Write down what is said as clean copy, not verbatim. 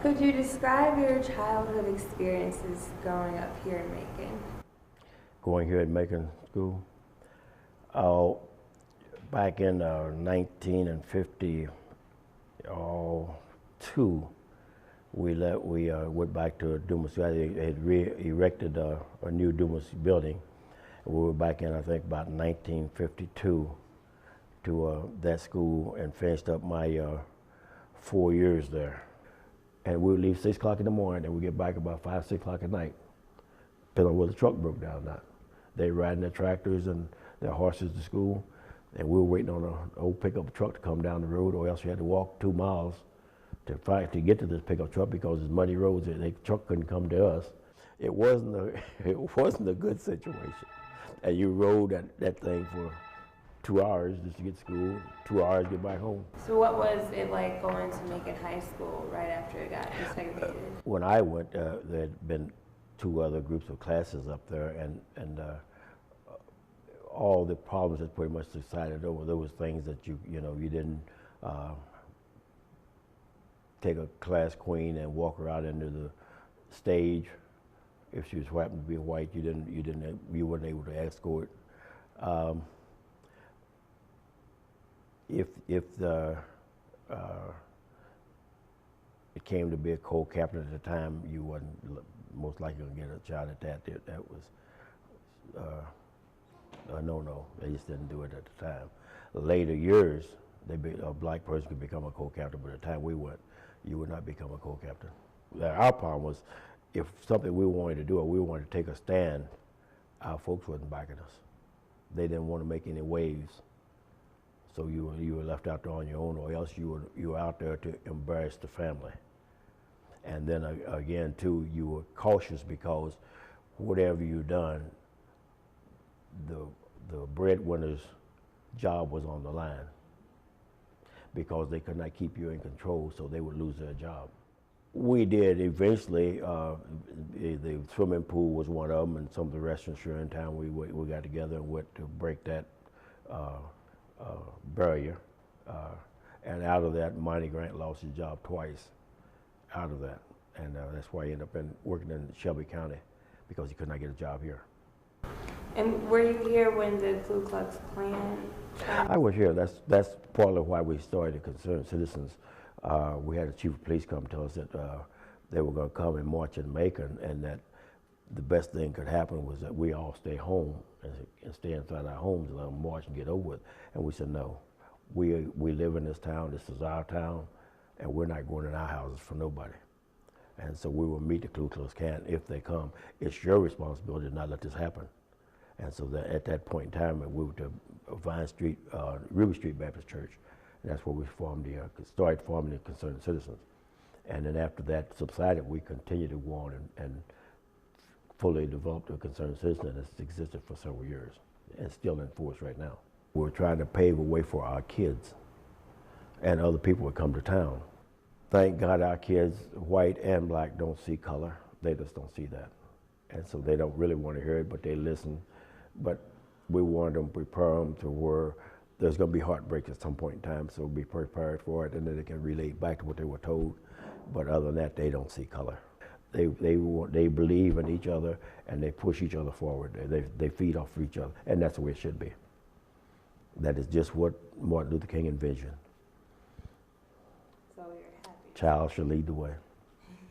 Could you describe your childhood experiences growing up here in Macon? Going here at Macon School. Uh, Back in 1952, we went back to Dumas. They had erected a new Dumas building. We were back in, I think, about 1952 to that school and finished up my 4 years there. And we would leave 6 o'clock in the morning and we get back about 5, 6 o'clock at night, depending on where the truck broke down or not. They riding their tractors and their horses to school, and we were waiting on an old pickup truck to come down the road, or else we had to walk 2 miles to get to this pickup truck because it's muddy roads. The truck couldn't come to us. It wasn't a good situation. And you rode that thing for 2 hours just to get to school, 2 hours to get back home. So what was it like going to Macon High School right after it got desegregated? When I went, there had been 2 other groups of classes up there, and all the problems had pretty much decided over. There was things that you didn't take a class queen and walk her out into the stage. If she was happened to be white, you weren't able to escort. If it came to be a co-captain at the time, you wasn't most likely going to get a shot at that. That was a no-no. They just didn't do it at the time. Later years, a black person could become a co-captain, but at the time we went, you would not become a co-captain. Our problem was, if something we wanted to do or we wanted to take a stand, our folks wasn't backing us. They didn't want to make any waves. So you were left out there on your own, or else you were out there to embarrass the family. And then again, too, you were cautious because whatever you done, the breadwinner's job was on the line because they could not keep you in control, so they would lose their job. We did eventually. The swimming pool was one of them, and some of the restaurants here in town. We got together and went to break that barrier, and out of that, Monty Grant lost his job twice out of that, and that's why he ended up working in Shelby County, because he could not get a job here. And were you here when the Ku Klux Klan? I was here. That's partly why we started Concerned Citizens. We had the chief of police come tell us that they were going to come and march in Macon, and that the best thing could happen was that we all stay home and stay inside our homes and let them march and get over with. And we said, no, we live in this town, this is our town, and we're not going in our houses for nobody. And so we will meet the Ku Klux Klan if they come. It's your responsibility to not let this happen. And so at that point in time, we moved to Vine Street, Ruby Street Baptist Church. And that's where we started forming the Concerned Citizens. And then after that subsided, we continued to go on and fully developed a Concerned Citizen, and it's existed for several years and still in force right now. We're trying to pave a way for our kids and other people that come to town. Thank God our kids, white and black, don't see color. They just don't see that. And so they don't really want to hear it, but they listen. But we want them to prepare them to where there's going to be heartbreak at some point in time, so be prepared for it, and then they can relate back to what they were told. But other than that, they don't see color. They believe in each other, and they push each other forward. They feed off of each other, and that's the way it should be. That is just what Martin Luther King envisioned. So you're happy. Child should lead the way.